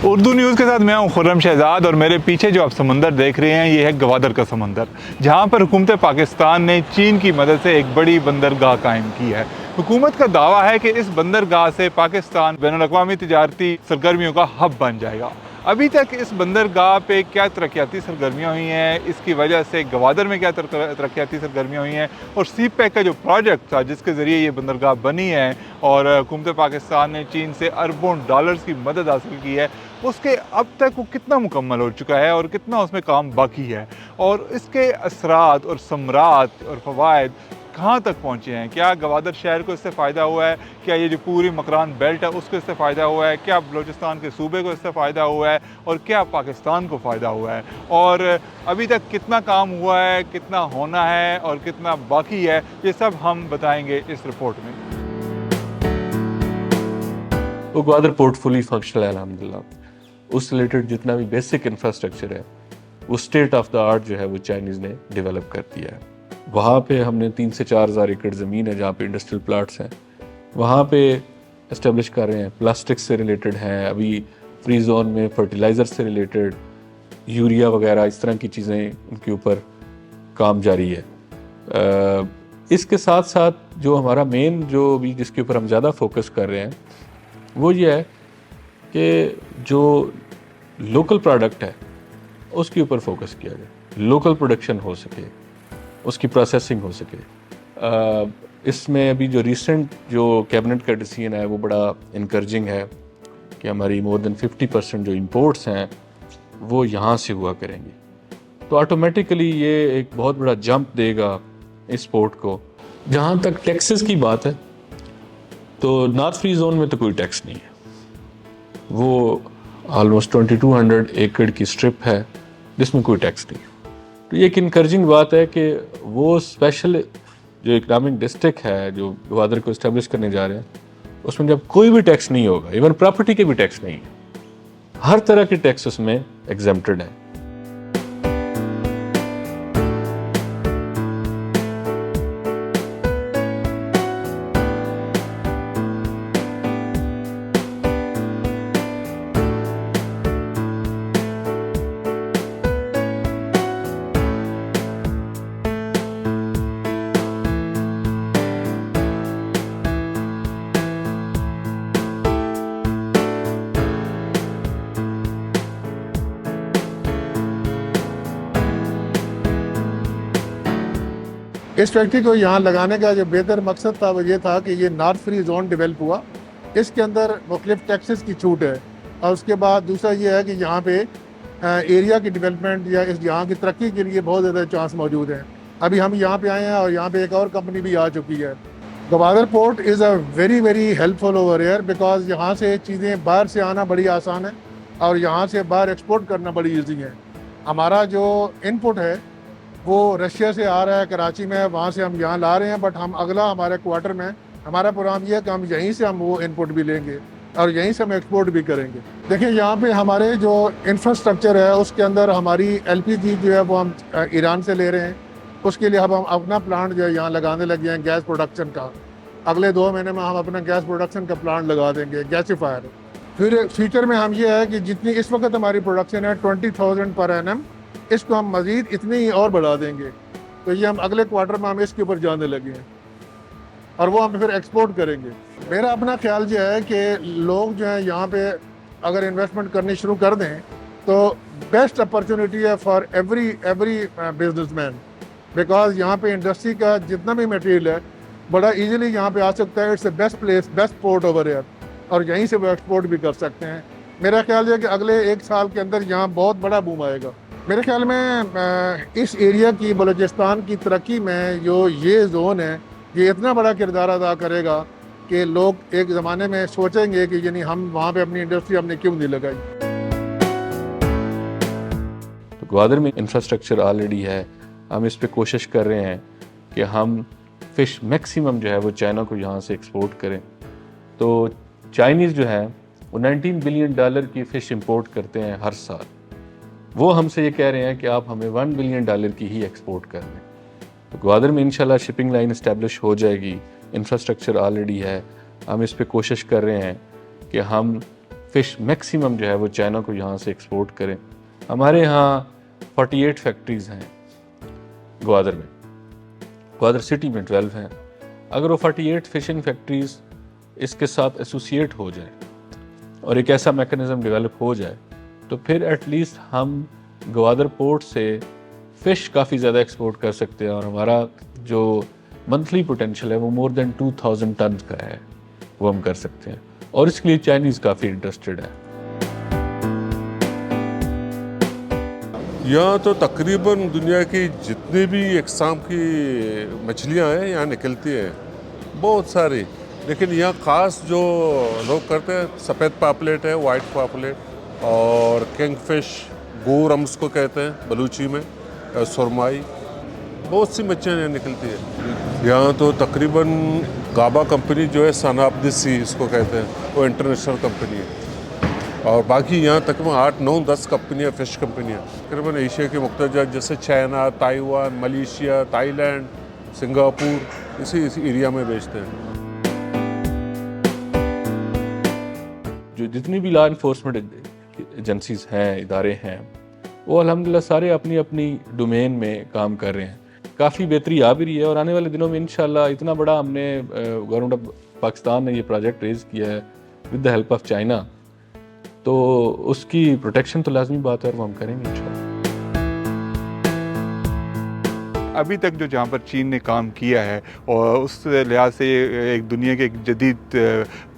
Urdu news के साथ मैं हूं खुर्रम शहजाद और मेरे पीछे जो आप समंदर देख रहे हैं ये है गवादर का समंदर, जहां पर हुकूमत पाकिस्तान ने चीन की मदद से एक बड़ी बंदरगाह कायम की है। हुकूमत का दावा है कि इस बंदरगाह से पाकिस्तान बैनुल-अक़वामी तिजारती सरगर्मियों का हब बन जाएगा। अभी तक इस बंदरगाह पे क्या तरक्याती सरगर्मियाँ हुई हैं, इसकी वजह से गवादर में क्या तरक्याती सरगर्मियाँ हुई हैं और सी पैक का जो प्रोजेक्ट था जिसके ज़रिए ये बंदरगाह बनी है और हुकूमत पाकिस्तान ने चीन से अरबों डॉलर्स की मदद हासिल की है, उसके अब तक वो कितना मुकम्मल हो चुका है और कितना उसमें काम बाकी है और इसके असरात और समरात और फ़वाइद कहाँ तक पहुँचे हैं। क्या गवादर शहर को इससे फ़ायदा हुआ है, क्या ये जो पूरी मकरान बेल्ट है उसको इससे फ़ायदा हुआ है, क्या बलूचिस्तान के सूबे को इससे फ़ायदा हुआ है और क्या पाकिस्तान को फ़ायदा हुआ है, और अभी तक कितना काम हुआ है, कितना होना है और कितना बाकी है, ये सब हम बताएंगे इस रिपोर्ट में। वो ग्वादर पोर्ट फुली फंक्शनल है अल्हम्दुलिल्लाह। उस रिलेटेड जितना भी बेसिक इंफ्रास्ट्रक्चर है वो स्टेट ऑफ द आर्ट जो है वो चाइनीज़ ने डेवलप कर दिया है। वहाँ पे हमने 3 से 4 हज़ार एकड़ ज़मीन है जहाँ पे इंडस्ट्रियल प्लाट्स हैं, वहाँ पे इस्टेब्लिश कर रहे हैं। प्लास्टिक से रिलेटेड हैं, अभी फ्री जोन में फर्टिलाइज़र से रिलेटेड यूरिया वगैरह इस तरह की चीज़ें उनके ऊपर काम जारी है। इसके साथ साथ जो हमारा मेन जो भी जिसके ऊपर हम ज़्यादा फोकस कर रहे हैं वो ये है कि जो लोकल प्रोडक्ट है उसके ऊपर फोकस किया जाए, लोकल प्रोडक्शन हो सके, उसकी प्रोसेसिंग हो सके। इसमें अभी जो रिसेंट जो कैबिनेट का डिसीजन है वो बड़ा इनकरेजिंग है कि हमारी मोर देन 50% जो इंपोर्ट्स हैं वो यहाँ से हुआ करेंगे, तो ऑटोमेटिकली ये एक बहुत बड़ा जंप देगा इस पोर्ट को। जहाँ तक टैक्सेस की बात है तो नॉर्थ फ्री जोन में तो कोई टैक्स नहीं है, वो ऑलमोस्ट 2200 एकड़ की स्ट्रिप है जिसमें कोई टैक्स नहीं है। तो ये एक इनकरेजिंग बात है कि वो स्पेशल जो इकनॉमिक डिस्ट्रिक्ट है जो ग्वादर को इस्टेब्लिश करने जा रहे हैं उसमें जब कोई भी टैक्स नहीं होगा, इवन प्रॉपर्टी के भी टैक्स नहीं है, हर तरह के टैक्स उसमें एग्जेम्प्टेड है। इस फैक्ट्री को यहाँ लगाने का जो बेहतर मकसद था वो ये था कि ये नॉर्थ फ्री जोन डेवलप हुआ, इसके अंदर मुख्तलिफ टैक्सेस की छूट है, और उसके बाद दूसरा ये है कि यहाँ पे एरिया की डेवलपमेंट या इस यहाँ की तरक्की के लिए बहुत ज़्यादा चांस मौजूद हैं। अभी हम यहाँ पे आए हैं और यहाँ पे एक और कंपनी भी आ चुकी है। Gwadar port is a very helpful over air because यहाँ से चीज़ें बाहर से आना बड़ी आसान है और यहाँ से बाहर एक्सपोर्ट करना बड़ी ईजी है। हमारा जो इनपुट है वो रशिया से आ रहा है कराची में, वहाँ से हम यहाँ ला रहे हैं, बट हम अगला हमारे क्वार्टर में हमारा प्रोग्राम ये है कि हम यहीं से हम वो इनपुट भी लेंगे और यहीं से हम एक्सपोर्ट भी करेंगे। देखिए यहाँ पे हमारे जो इंफ्रास्ट्रक्चर है उसके अंदर हमारी एलपीजी जो है वो हम ईरान से ले रहे हैं, उसके लिए अब हम अपना प्लांट जो है यहाँ लगाने लगे हैं गैस प्रोडक्शन का। अगले 2 महीने में हम अपना गैस प्रोडक्शन का प्लांट लगा देंगे, गैसीफायर। फिर फ्यूचर में हम ये है कि जितनी इस वक्त हमारी प्रोडक्शन है 20,000 पर एनम, इसको हम मज़ीद इतनी ही और बढ़ा देंगे। तो ये हम अगले क्वार्टर में हम इसके ऊपर जाने लगे हैं और वो हम फिर एक्सपोर्ट करेंगे। मेरा अपना ख्याल जो है कि लोग जो है यहाँ पे अगर इन्वेस्टमेंट करनी शुरू कर दें तो बेस्ट अपॉर्चुनिटी है फॉर एवरी बिजनेसमैन, बिकॉज यहाँ पे इंडस्ट्री का जितना भी मटेरियल है बड़ा इजीली यहाँ पे आ सकता है। It's the best place, best port over air, और यहीं से वो एक्सपोर्ट भी कर सकते हैं। मेरा ख्याल है कि अगले 1 साल के अंदर यहाँ बहुत बड़ा बूम आएगा। मेरे ख्याल में इस एरिया की बलूचिस्तान की तरक्की में जो ये जोन है ये इतना बड़ा किरदार अदा करेगा कि लोग एक ज़माने में सोचेंगे कि यानी हम वहाँ पे अपनी इंडस्ट्री हमने क्यों नहीं लगाई। तो ग्वादर में इंफ्रास्ट्रक्चर ऑलरेडी है, हम इस पे कोशिश कर रहे हैं कि हम फ़िश मैक्सिमम जो है वो चाइना को यहाँ से एक्सपोर्ट करें। तो चाइनीज़ जो है वो $19 बिलियन की फ़िश इंपोर्ट करते हैं हर साल, वो हमसे ये कह रहे हैं कि आप हमें $1 बिलियन की ही एक्सपोर्ट कर दें। तो ग्वादर में इंशाल्लाह शिपिंग लाइन इस्टेब्लिश हो जाएगी, इंफ्रास्ट्रक्चर ऑलरेडी है, हम इस पे कोशिश कर रहे हैं कि हम फ़िश मैक्सिमम जो है वो चाइना को यहाँ से एक्सपोर्ट करें। हमारे यहाँ 48 फैक्ट्रीज़ हैं ग्वादर में, ग्वादर सिटी में 12 हैं। अगर वो 48 फ़िशिंग फैक्ट्रीज़ इसके साथ एसोसिएट हो जाए और एक ऐसा मैकेनिज़्म डेवलप हो जाए तो फिर एटलीस्ट हम ग्वादर पोर्ट से फ़िश काफ़ी ज़्यादा एक्सपोर्ट कर सकते हैं और हमारा जो मंथली पोटेंशियल है वो मोर देन 2000 टन का है, वो हम कर सकते हैं और इसके लिए चाइनीज़ काफ़ी इंटरेस्टेड है। यहाँ तो तकरीबन दुनिया की जितनी भी अक़साम की मछलियाँ हैं यहाँ निकलती हैं, बहुत सारी। लेकिन यहाँ ख़ास जो लोग करते हैं सफ़ेद पापलेट है, वाइट पापलेट और किंगफिश, गोर हम उसको कहते हैं बलूची में, सुरमाई, बहुत सी मच्छियाँ यहाँ निकलती है। यहाँ तो तकरीबन गाबा कंपनी जो है सन ऑफ द सी इसको कहते हैं, वो इंटरनेशनल कंपनी है। और बाकी यहाँ तकरीबन 8, 9, 10 कंपनियाँ, फ़िश कंपनियाँ तकरीबन एशिया के मुख्तलिफ जैसे China, Taiwan, Malaysia, Thailand, Singapore, इसी एरिया में बेचते हैं। जो जितनी भी लॉ इन्फोर्समेंट एजेंसीज हैं, इदारे हैं, वो अल्हम्दुलिल्लाह सारे अपनी अपनी डोमेन में काम कर रहे हैं। काफ़ी बेहतरी आ भी रही है और आने वाले दिनों में इंशाल्लाह इतना बड़ा हमने गवर्नमेंट ऑफ पाकिस्तान ने ये प्रोजेक्ट रेज़ किया है with the help of China, तो उसकी प्रोटेक्शन तो लाजमी बात है और वो हम करेंगे इंशाल्लाह। अभी तक जो जहाँ पर चीन ने काम किया है और उस लिहाज से एक दुनिया के एक जदीद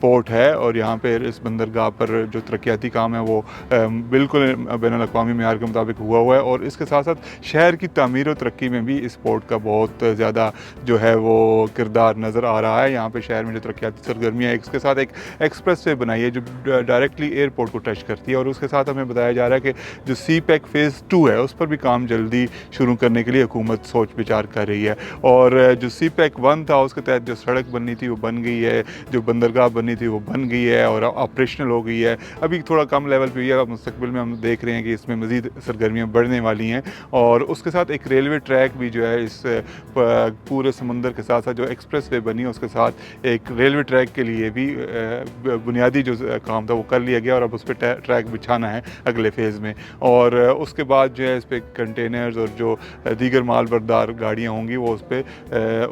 पोर्ट है और यहाँ पे इस बंदरगाह पर जो तरक्याती काम है वो बिल्कुल बैनुल-अक़वामी मेयार के मुताबिक हुआ है और इसके साथ साथ शहर की तामीर और तरक्की में भी इस पोर्ट का बहुत ज़्यादा जो है वो किरदार नज़र आ रहा है। यहाँ पे शहर में जो तरक्याती सरगर्मियाँ है, इसके साथ एक एक्सप्रेस वे बनाई है जो डायरेक्टली एयरपोर्ट को टच करती है और उसके साथ हमें बताया जा रहा है कि जो सी पैक फ़ेज़ 2 है उस पर भी काम जल्दी शुरू करने के लिए हुकूमत सोच विचार कर रही है। और जो सी पैक 1 था उसके तहत जो सड़क बननी थी वो बन गई है, जो बंदरगाह बननी थी वो बन गई है और ऑपरेशनल हो गई है। अभी थोड़ा कम लेवल पे हुई है, मुस्तकबिल में हम देख रहे हैं कि इसमें मज़ीद सरगर्मियाँ बढ़ने वाली हैं। और उसके साथ एक रेलवे ट्रैक भी जो है इस पूरे समंदर के साथ साथ जो एक्सप्रेस वे बनी है उसके साथ एक रेलवे ट्रैक के लिए भी बुनियादी जो काम था वो कर लिया गया और अब उस पर ट्रैक बिछाना है अगले फ़ेज़ में। और उसके बाद जो है इस पर कंटेनर्स और जो दीगर माल बरदार गाड़ियाँ होंगी वो उस पर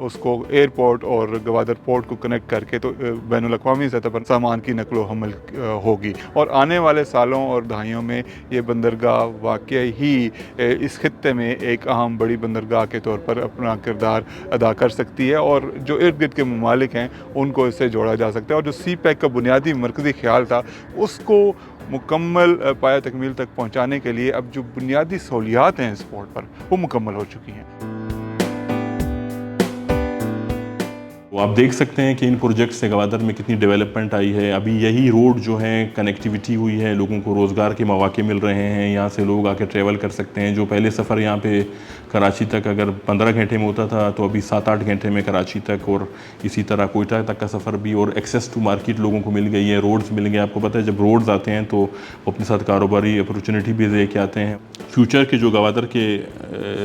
उसको एयरपोर्ट और गवादर पोर्ट को कनेक्ट करके तो बैनुल-अक़वामी सतह पर सामान की नकलो हमल होगी। और आने वाले सालों और दहाइयों में ये बंदरगाह वाकई ही इस खित्ते में एक अहम बड़ी बंदरगाह के तौर पर अपना किरदार अदा कर सकती है और जो इर्द गिर्द के ममालिक हैं उनको इससे जोड़ा जा सकता है। और जो सी पैक का बुनियादी मरकज़ी ख्याल था उसको मुकम्मल पाया तकमील तक पहुँचाने के लिए अब जो बुनियादी सहूलियात हैं इस पोर्ट पर वो मुकम्मल हो चुकी हैं। तो आप देख सकते हैं कि इन प्रोजेक्ट से गवादर में कितनी डेवलपमेंट आई है। अभी यही रोड जो है कनेक्टिविटी हुई है, लोगों को रोज़गार के मौके मिल रहे हैं, यहाँ से लोग आके ट्रैवल कर सकते हैं। जो पहले सफ़र यहाँ पे कराची तक अगर 15 घंटे में होता था तो अभी 7-8 घंटे में कराची तक, और इसी तरह कोयटा तक का सफ़र भी, और एक्सेस टू मार्केट लोगों को मिल गई है, रोड्स मिल गए। आपको पता है जब रोड्स आते हैं तो वो अपने साथ कारोबारी अपॉर्चुनिटी भी लेके आते हैं। फ्यूचर के जो गवादर के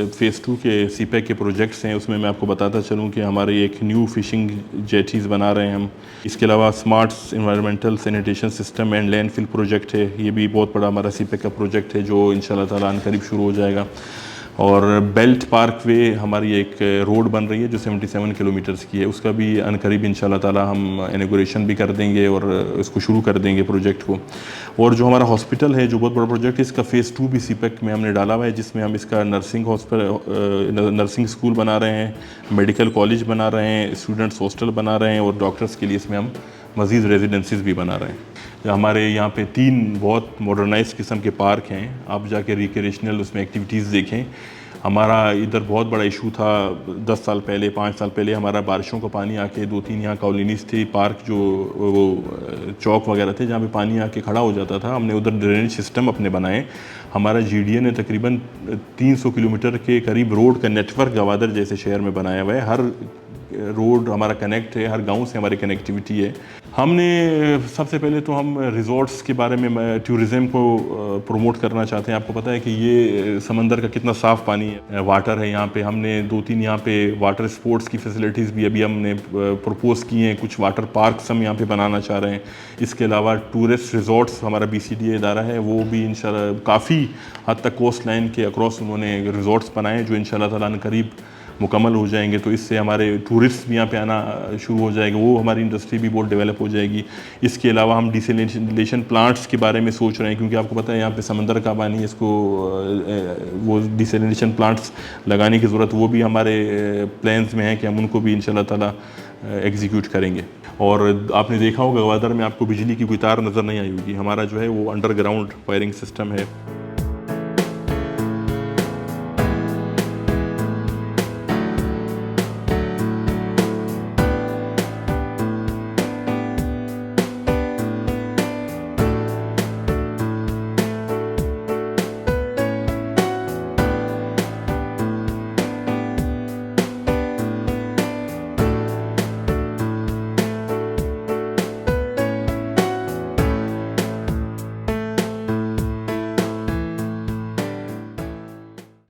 फ़ेज़ 2 के सी पैक के प्रोजेक्ट्स हैं उसमें मैं आपको बताता चलूँ कि हमारे एक न्यू फिशिंग जेटीज़ बना रहे हैं हम। इसके अलावा smart environmental sanitation system and landfill project है, ये भी बहुत बड़ा हमारा सी पैक का प्रोजेक्ट है जो इंशाल्लाह ताला करीब शुरू हो जाएगा। और बेल्ट पार्क वे हमारी एक रोड बन रही है जो 77 किलोमीटर्स की है, उसका भी अनकरीब इंशाल्लाह ताला हम इनॉग्रेशन भी कर देंगे और इसको शुरू कर देंगे प्रोजेक्ट को। और जो हमारा हॉस्पिटल है जो बहुत बड़ा प्रोजेक्ट है, इसका फ़ेज़ 2 भी सीपेक में हमने डाला हुआ है, जिसमें हम इसका नर्सिंग स्कूल बना रहे हैं, मेडिकल कॉलेज बना रहे हैं, स्टूडेंट्स हॉस्टल बना रहे हैं और डॉक्टर्स के लिए इसमें हम मज़ीद रेजिडेंसीज भी बना रहे हैं। हमारे यहाँ पे 3 बहुत मॉडर्नाइज किस्म के पार्क हैं, आप जाके रिक्रिएशनल उसमें एक्टिविटीज़ देखें। हमारा इधर बहुत बड़ा इशू था 10 साल पहले, 5 साल पहले, हमारा बारिशों का पानी आके 2-3 यहाँ कॉलोनीज़ थी, पार्क जो वो चौक वगैरह थे जहाँ पे पानी आके खड़ा हो जाता था, हमने उधर ड्रेनेज सिस्टम अपने बनाए। हमारा GDA ने तकरीबन 300 किलोमीटर के करीब रोड का नेटवर्क गवादर जैसे शहर में बनाया हुआ है। हर रोड हमारा कनेक्ट है, हर गांव से हमारी कनेक्टिविटी है। हमने सबसे पहले तो हम रिजॉर्ट्स के बारे में टूरिज़्म को प्रमोट करना चाहते हैं। आपको पता है कि ये समंदर का कितना साफ़ पानी है, वाटर है यहाँ पे। हमने 2-3 यहाँ पे वाटर स्पोर्ट्स की फैसिलिटीज़ भी अभी हमने प्रपोज़ की हैं। कुछ वाटर पार्क्स हम यहाँ पे बनाना चाह रहे हैं। इसके अलावा टूरिस्ट रिजॉर्ट्स हमारा BCDA इदारा है, वो भी इंशाल्लाह काफ़ी हद तक कोस्ट लाइन के अक्रॉस उन्होंने रिजॉर्ट्स बनाए जो इंशाल्लाह ताला करीब मुकम्मल हो जाएंगे। तो इससे हमारे टूरिस्ट भी यहाँ पे आना शुरू हो जाएगा, वो हमारी इंडस्ट्री भी बहुत डेवलप हो जाएगी। इसके अलावा हम डिसैलिनेशन प्लांट्स के बारे में सोच रहे हैं, क्योंकि आपको पता है यहाँ पे समंदर का पानी, इसको वो डिसैलिनेशन प्लांट्स लगाने की ज़रूरत, वो भी हमारे प्लान्स में है कि हम उनको भी इंशाल्लाह ताला एग्जीक्यूट करेंगे। और आपने देखा होगा गवादर में आपको बिजली की कोई तार नज़र नहीं आई होगी। हमारा जो है वो अंडरग्राउंड वायरिंग सिस्टम है।